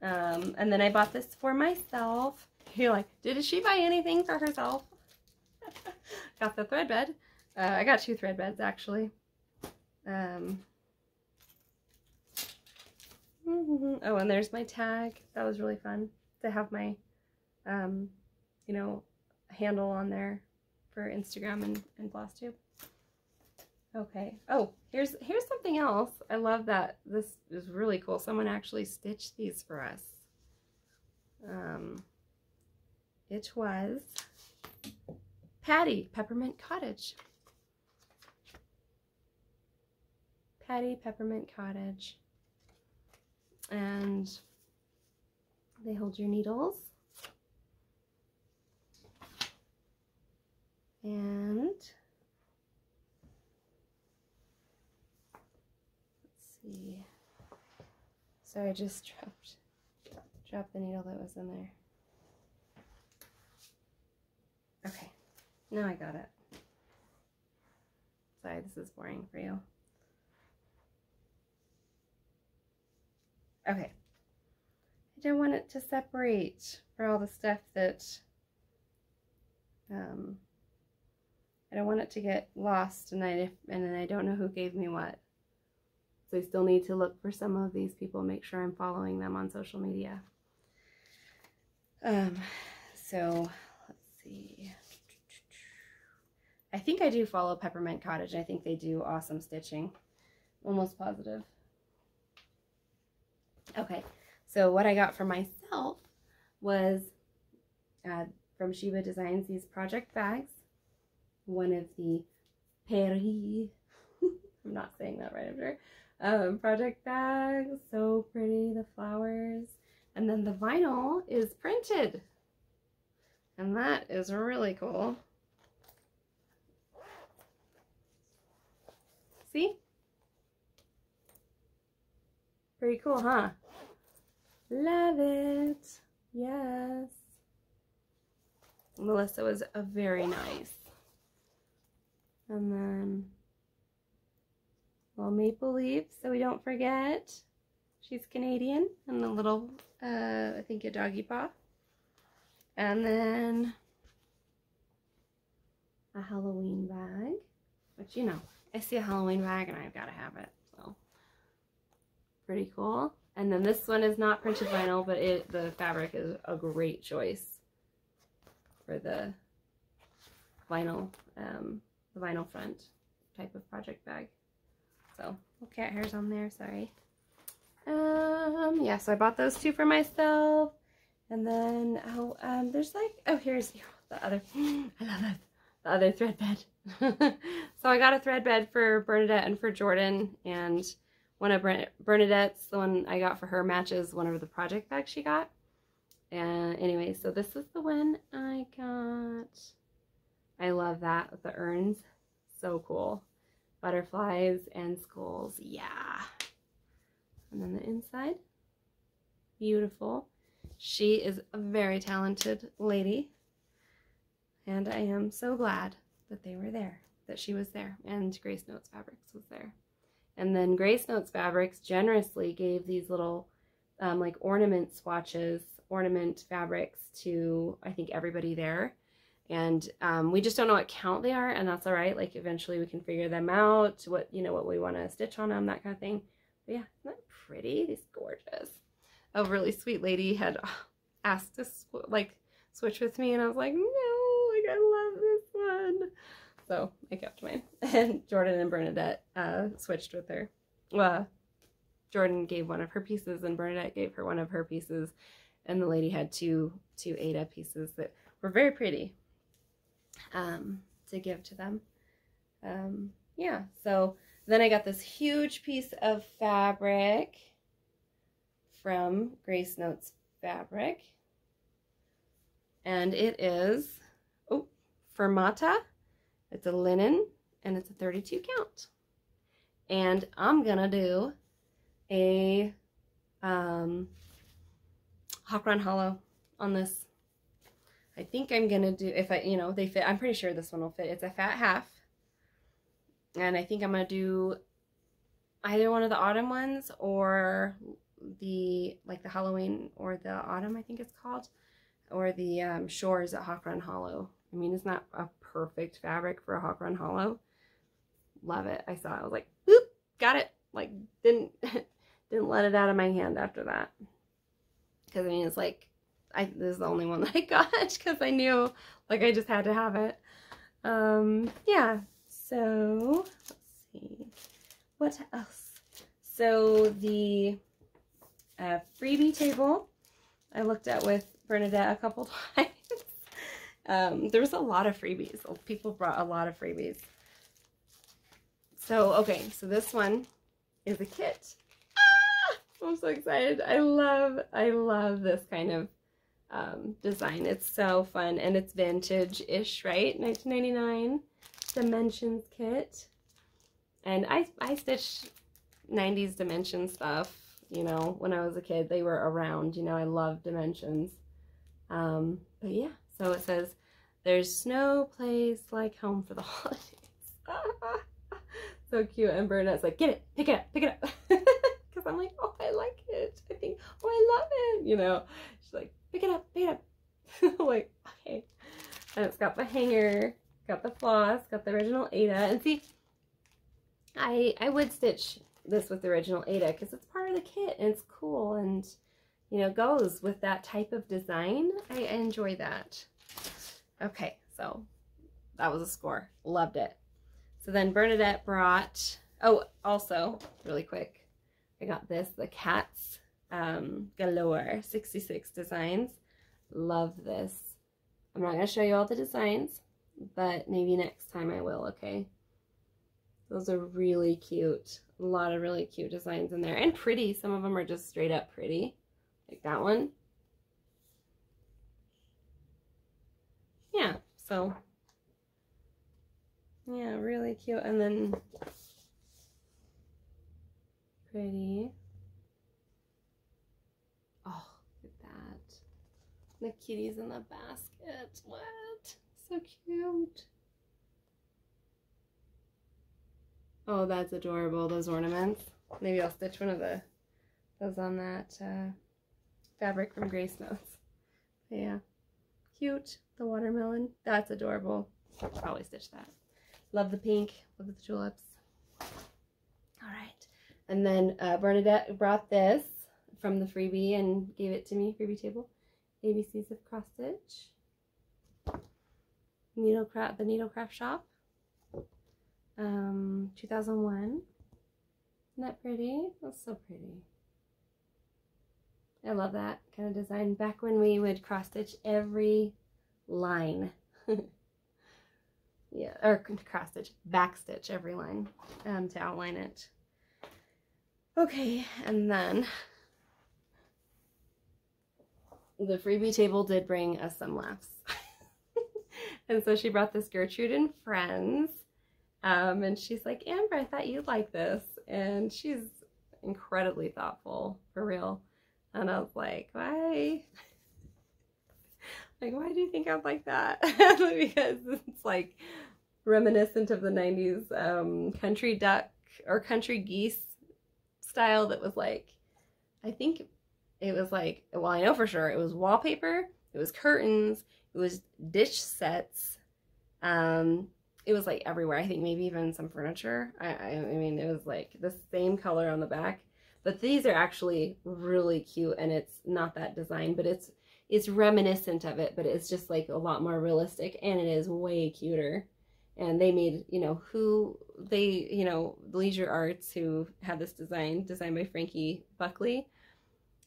And then I bought this for myself. You're like, did she buy anything for herself? Got the thread bed. I got 2 thread beds actually. Oh, and there's my tag. That was really fun to have my, you know, handle on there for Instagram and Flosstube. Okay. Oh, here's something else. I love that. This is really cool. Someone actually stitched these for us. It was Patty Peppermint Cottage. Patty Peppermint Cottage. And they hold your needles. And see. So I just dropped the needle that was in there. Okay, now I got it. Sorry, this is boring for you. Okay. I don't want it to separate for all the stuff that I don't want it to get lost, and then I don't know who gave me what. So I still need to look for some of these people, make sure I'm following them on social media. So let's see. I think I do follow Peppermint Cottage. I think they do awesome stitching. Almost positive. Okay, so what I got for myself was from Sheba Designs, these project bags. One of the Paris, I'm not saying that right, I'm sure. Project bags, so pretty, the flowers. And then the vinyl is printed. And that is really cool. See? Pretty cool, huh? Love it. Yes. Melissa was very nice. And then little maple leaves so we don't forget. She's Canadian, and a little, I think a doggy paw. And then a Halloween bag, which, you know, I see a Halloween bag and I've got to have it, so pretty cool. And then this one is not printed vinyl, but the fabric is a great choice for the vinyl front type of project bag. So, cat hairs on there, sorry. Yeah, so I bought those two for myself. And then, there's like, oh, here's the other, I love that, the other thread bed. So I got a thread bed for Bernadette and for Jordan, and one of Bernadette's, the one I got for her, matches one of the project bags she got. And anyway, so this is the one I got. I love that with the urns. So cool. Butterflies and skulls. Yeah. And then the inside. Beautiful. She is a very talented lady. And I am so glad that they were there, that she was there, and Grace Notes Fabrics was there. And then Grace Notes Fabrics generously gave these little like ornament swatches, ornament fabrics to, I think, everybody there. And we just don't know what count they are, and that's all right. Like, eventually we can figure them out, what, you know, what we want to stitch on them, that kind of thing. But yeah, isn't that pretty? It's gorgeous. A really sweet lady had asked to switch with me, and I was like, no, like, I love this one. So I kept mine. And Jordan and Bernadette switched with her. Well, Jordan gave one of her pieces and Bernadette gave her one of her pieces, and the lady had two Ada pieces that were very pretty to give to them. Yeah, so then I got this huge piece of fabric from Grace Notes Fabric, and it is, oh, Fermata. It's a linen, and it's a 32 count. And I'm gonna do a Hawk Run Hollow on this. I think I'm gonna do, if I, you know, they fit, I'm pretty sure this one will fit. It's a fat half. And I think I'm gonna do either one of the autumn ones, or the, like the Halloween, or the autumn, I think it's called, or the Shores at Hawk Run Hollow. I mean, it's not a perfect fabric for a Hawk Run Hollow. Love it. I saw it. I was like, boop, got it. Like, didn't let it out of my hand after that. Because, I mean, it's like, this is the only one that I got, because I knew, like, I just had to have it. Yeah. So, let's see. What else? So, the freebie table I looked at with Bernadette a couple times. There was a lot of freebies. People brought a lot of freebies. So, okay, so this one is a kit. Ah! I'm so excited. I love this kind of design. It's so fun, and it's vintage-ish, right? 1999 Dimensions kit. And I stitched 90s Dimension stuff, you know, when I was a kid. They were around, you know, I love Dimensions. But yeah. So it says, there's no place like home for the holidays. So cute. And Bernadette's like, get it, pick it up, pick it up. Because I'm like, oh, I like it. I think, oh, I love it. You know, she's like, pick it up, pick it up. I'm like, okay. And it's got the hanger, got the floss, got the original Ada. And see, I would stitch this with the original Ada because it's part of the kit and it's cool, and you know, goes with that type of design. I enjoy that. Okay, so that was a score. Loved it. So then Bernadette brought, oh, also, really quick, I got this, the Cats Galore 66 designs. Love this. I'm not going to show you all the designs, but maybe next time I will, okay? Those are really cute. A lot of really cute designs in there. And pretty. Some of them are just straight up pretty. Like that one. Yeah, so yeah, really cute. And then pretty. Oh, look at that. The kitties in the basket. What? So cute. Oh, that's adorable, those ornaments. Maybe I'll stitch one of the Goes on that fabric from Grace Notes. Yeah. Cute. The watermelon. That's adorable. I'll probably stitch that. Love the pink. Love the tulips. All right. And then Bernadette brought this from the freebie and gave it to me, freebie table. ABCs of Cross Stitch. The Needlecraft Shop. 2001. Isn't that pretty? That's so pretty. I love that kind of design. Back when we would cross stitch every line. Yeah, or cross stitch, back stitch every line to outline it. Okay, and then the freebie table did bring us some laughs. And so she brought this Gertrude and Friends. And she's like, Amber, I thought you'd like this. And she's incredibly thoughtful, for real. And I was like, why? Like, why do you think I'd like that? Because it's like reminiscent of the 90s country duck or country geese style that was like, I think it was like, well, I know for sure it was wallpaper, it was curtains, it was dish sets, it was like everywhere. I think maybe even some furniture. I mean, it was like the same color on the back. But these are actually really cute, and it's not that design, but it's reminiscent of it, but it's just like a lot more realistic, and it is way cuter. And they made, Leisure Arts, who had this designed by Frankie Buckley.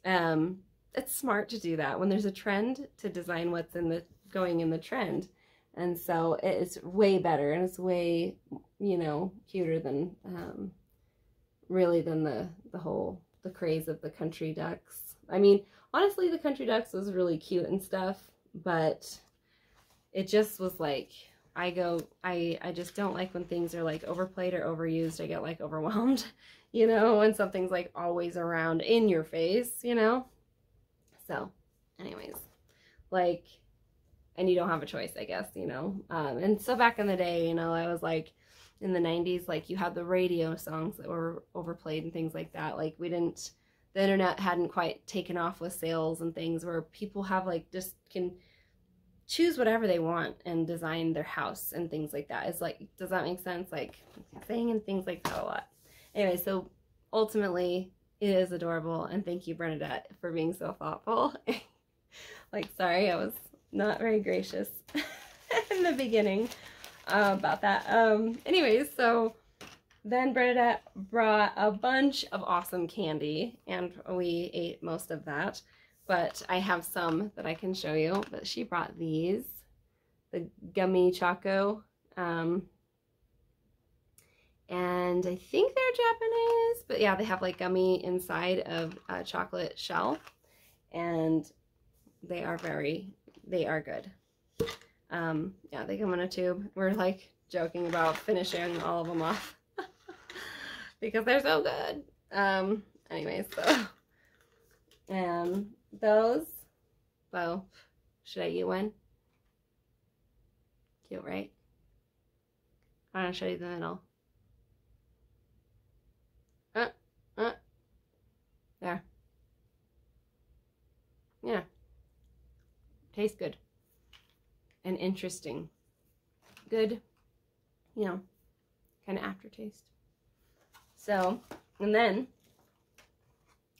It's smart to do that when there's a trend, to design what's going in the trend. And so it's way better, and it's way, cuter than, really than the craze of the country ducks. I mean, honestly, the country ducks was really cute and stuff, but it just was like, I just don't like when things are like overplayed or overused. I get like overwhelmed, when something's like always around in your face, So anyways, like, and you don't have a choice, I guess, and so back in the day, I was like, in the 90s, like, you had the radio songs that were overplayed and things like that. Like, the internet hadn't quite taken off with sales and things, where people have like, just can choose whatever they want and design their house and things like that. It's like, does that make sense? Like, saying and things like that a lot. Anyway, so ultimately it is adorable, and thank you, Bernadette, for being so thoughtful. Like, sorry, I was not very gracious in the beginning about that. Anyways, so then Bernadette brought a bunch of awesome candy, and we ate most of that, but I have some that I can show you. But she brought these, the gummy choco, and I think they're Japanese, but yeah, they have like gummy inside of a chocolate shell, and they are good. Yeah, they come in a tube. We're like joking about finishing all of them off because they're so good. Anyways, so, and those, well, should I eat one? Cute, right? I'm gonna show you the middle. There. Yeah. Tastes good. And interesting. Good, kind of aftertaste. So, and then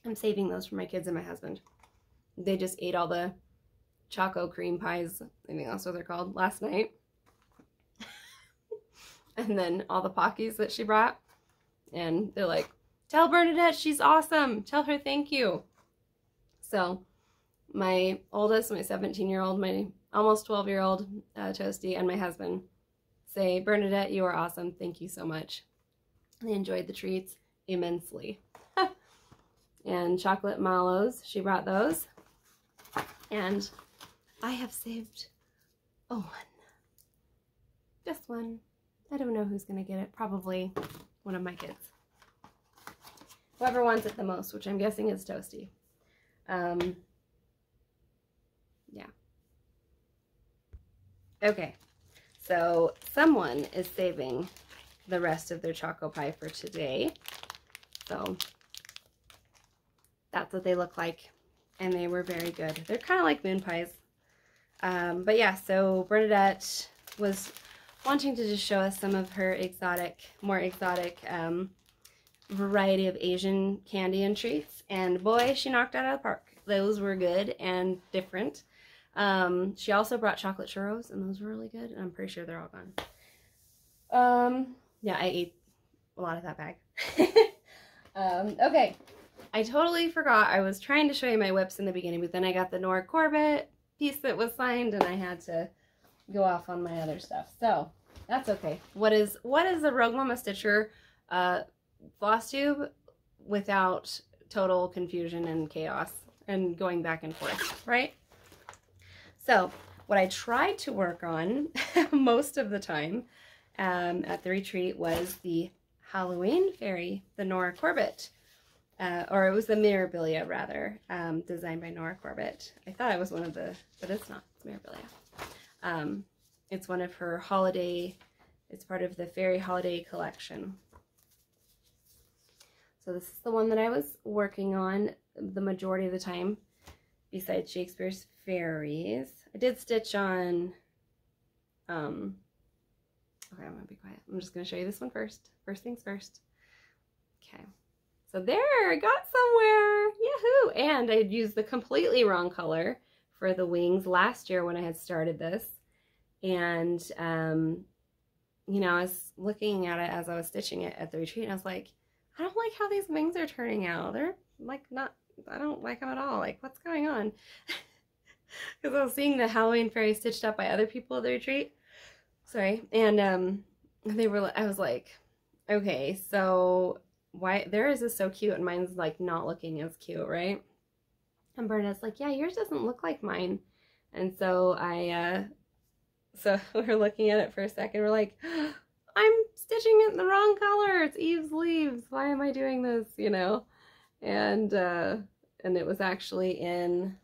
I'm saving those for my kids and my husband. They just ate all the choco cream pies, I think that's what they're called, last night. And then all the Pockies that she brought. And they're like, tell Bernadette she's awesome. Tell her thank you. So my oldest, my 17-year-old, my almost 12-year-old Toasty, and my husband say, Bernadette, you are awesome. Thank you so much. They enjoyed the treats immensely. And chocolate mallows, she brought those. And I have saved one. Just one. I don't know who's going to get it. Probably one of my kids. Whoever wants it the most, which I'm guessing is Toasty. Yeah. Okay, so someone is saving the rest of their choco pie for today. So that's what they look like, and they were very good. They're kind of like moon pies. But yeah, so Bernadette was wanting to just show us some of her more exotic variety of Asian candy and treats, and boy, she knocked it out of the park. Those were good and different. She also brought chocolate churros, and those were really good, and I'm pretty sure they're all gone. Yeah, I ate a lot of that bag. Okay, I totally forgot. I was trying to show you my whips in the beginning, but then I got the Nora Corbett piece that was signed, and I had to go off on my other stuff. So that's okay. What is a Rogue Mama Stitcher floss tube without total confusion and chaos and going back and forth, right? So what I tried to work on most of the time at the retreat was the Halloween fairy, the Nora Corbett, or it was the Mirabilia rather, designed by Nora Corbett. I thought it was one of the, but it's not, it's Mirabilia. It's one of her holiday, it's part of the fairy holiday collection. So this is the one that I was working on the majority of the time, besides Shakespeare's Fairies. I did stitch on, okay, I'm gonna be quiet. I'm just gonna show you this one first. First things first. Okay, so there, I got somewhere, yahoo! And I used the completely wrong color for the wings last year when I had started this. And, you know, I was looking at it as I was stitching it at the retreat, and I was like, I don't like how these wings are turning out. They're like not, I don't like them at all. Like, what's going on? Because I was seeing the Halloween fairy stitched up by other people at the retreat. Sorry. And I was like, okay, so why, theirs is so cute and mine's like not looking as cute, right? And Bernadette's like, yeah, yours doesn't look like mine. And so so we're looking at it for a second. We're like, I'm stitching it in the wrong color. It's Eve's leaves. Why am I doing this? You know? And it was actually in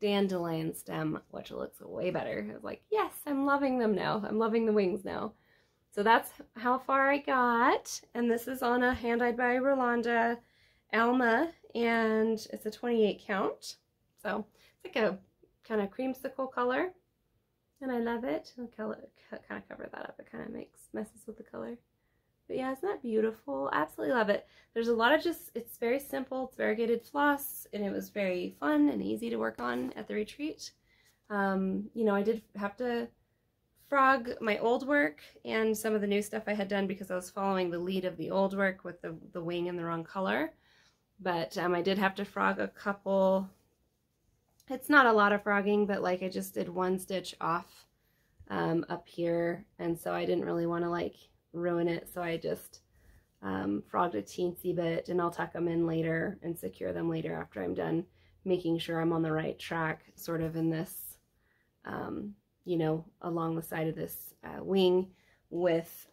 dandelion stem, which looks way better. I was like, yes, I'm loving them now. I'm loving the wings now. So that's how far I got. And this is on a hand-dyed by Rolanda Alma, and it's a 28 count. So it's like a kind of creamsicle color. And I love it. I'll kind of cover that up. It kind of messes with the color. But yeah, isn't that beautiful? Absolutely love it. There's a lot of it's very simple. It's variegated floss, and it was very fun and easy to work on at the retreat. You know, I did have to frog my old work and some of the new stuff I had done because I was following the lead of the old work with the wing in the wrong color. But I did have to frog a couple. It's not a lot of frogging, but like I just did one stitch off up here, and so I didn't really want to like ruin it, so I just frogged a teensy bit, and I'll tuck them in later and secure them later after I'm done making sure I'm on the right track sort of in this, you know, along the side of this wing with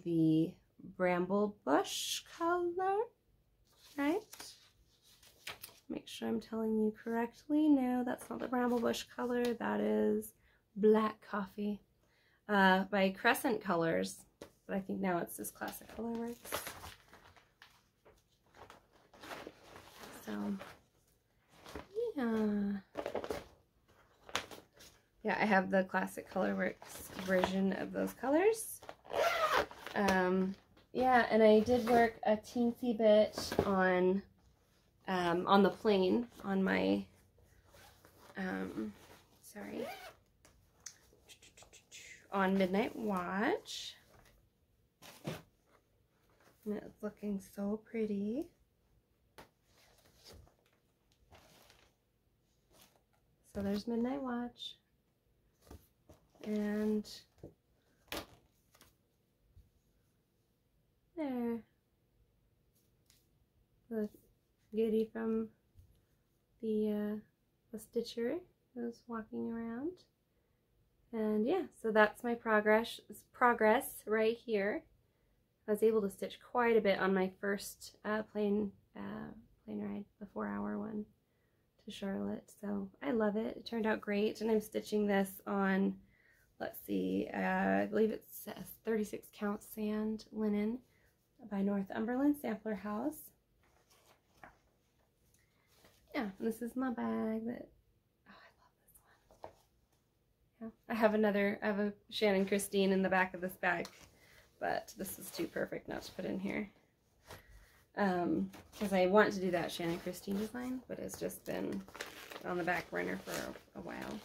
the bramble bush color, right? Make sure I'm telling you correctly. No, that's not the bramble bush color. That is Black Coffee by Crescent Colors. But I think now it's this classic color works. So, yeah. Yeah, I have the classic colorworks version of those colors. Yeah, and I did work a teensy bit on the plane on my, sorry, on Midnight Watch. And it's looking so pretty. So there's Midnight Watch. And there. The goodie from the stitcher was walking around. And yeah, so that's my progress right here. I was able to stitch quite a bit on my first plane ride, the 4-hour one to Charlotte. So I love it. It turned out great. And I'm stitching this on, let's see, I believe it's 36 count sand linen by Northumberland Sampler House. Yeah, and this is my bag that, oh, I love this one. Yeah, I have a Shannon Christine in the back of this bag, but this is too perfect not to put in here. Because I want to do that Shannon Christine design, but it's just been on the back burner for a while.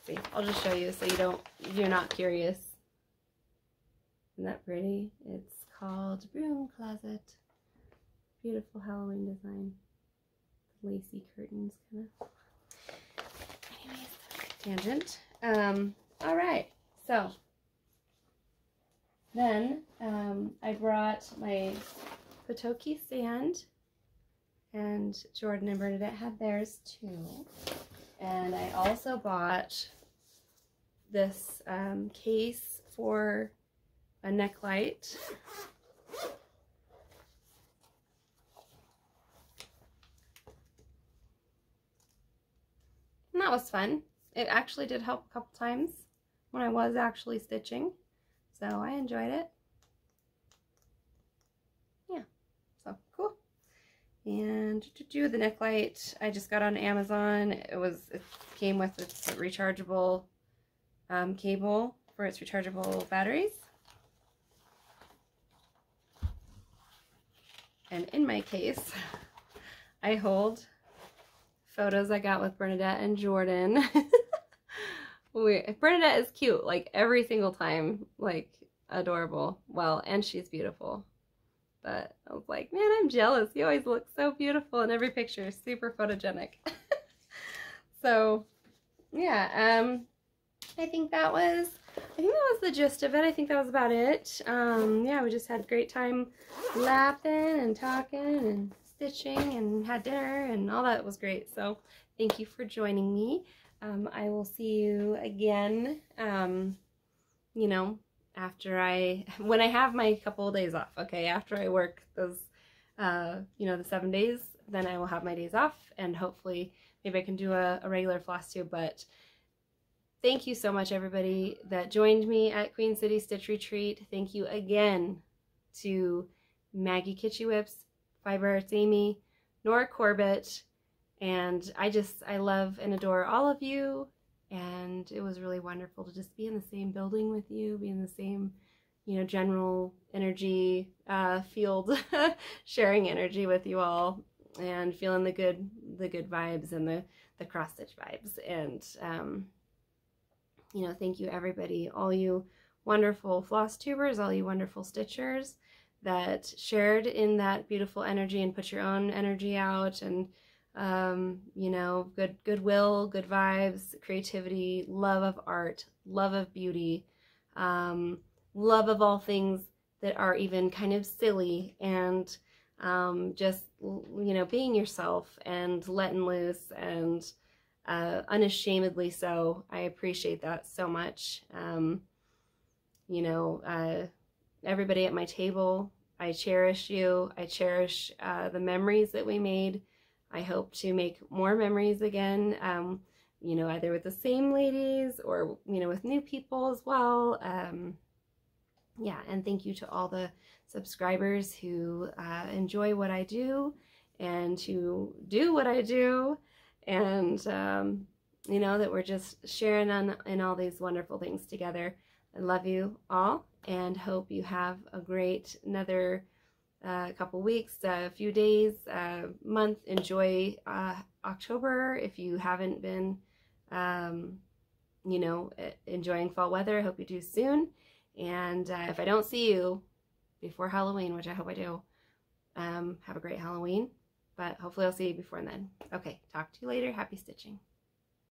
See, I'll just show you so you're not curious. Isn't that pretty? It's called Broom Closet. Beautiful Halloween design. Lacy curtains, kind of. Anyways, tangent. All right, so then I brought my Potoki stand, and Jordan and Bernadette had theirs too. And I also bought this case for a neck light. And that was fun. It actually did help a couple times when I was actually stitching, so I enjoyed it. Yeah, so cool. And to do the neck light, I just got on Amazon. It came with its rechargeable cable for its rechargeable batteries. And in my case, I hold photos I got with Bernadette and Jordan. Bernadette is cute, like every single time, like adorable. Well, and she's beautiful. But I was like, man, I'm jealous. You always look so beautiful in every picture. Super photogenic. So, yeah, I think that was the gist of it. I think that was about it. Yeah, we just had a great time laughing and talking and stitching and had dinner and all that was great. So thank you for joining me. I will see you again, you know, when I have my couple of days off, okay? After I work those, you know, the 7 days, then I will have my days off, and hopefully maybe I can do a regular Flosstube. But thank you so much, everybody that joined me at Queen City Stitch Retreat. Thank you again to Maggie Kitschy Whips, Fiber Arts Amy, Nora Corbett, and I love and adore all of you, and it was really wonderful to just be in the same building with you, be in the same, you know, general energy field, sharing energy with you all, and feeling the good vibes and the cross stitch vibes. And you know, thank you everybody, all you wonderful floss tubers, all you wonderful stitchers that shared in that beautiful energy and put your own energy out, and you know, goodwill, good vibes, creativity, love of art, love of beauty, love of all things that are even kind of silly, and just, you know, being yourself and letting loose, and unashamedly so. I appreciate that so much. You know, everybody at my table, I cherish you. I cherish the memories that we made. I hope to make more memories again, you know, either with the same ladies or, you know, with new people as well. Yeah, and thank you to all the subscribers who enjoy what I do and who do what I do, and, you know, that we're just sharing in all these wonderful things together. I love you all, and hope you have a great another couple weeks, a few days, month. Enjoy October if you haven't been, you know, enjoying fall weather. I hope you do soon. And if I don't see you before Halloween, which I hope I do, have a great Halloween. But hopefully I'll see you before then. Okay, talk to you later. Happy stitching.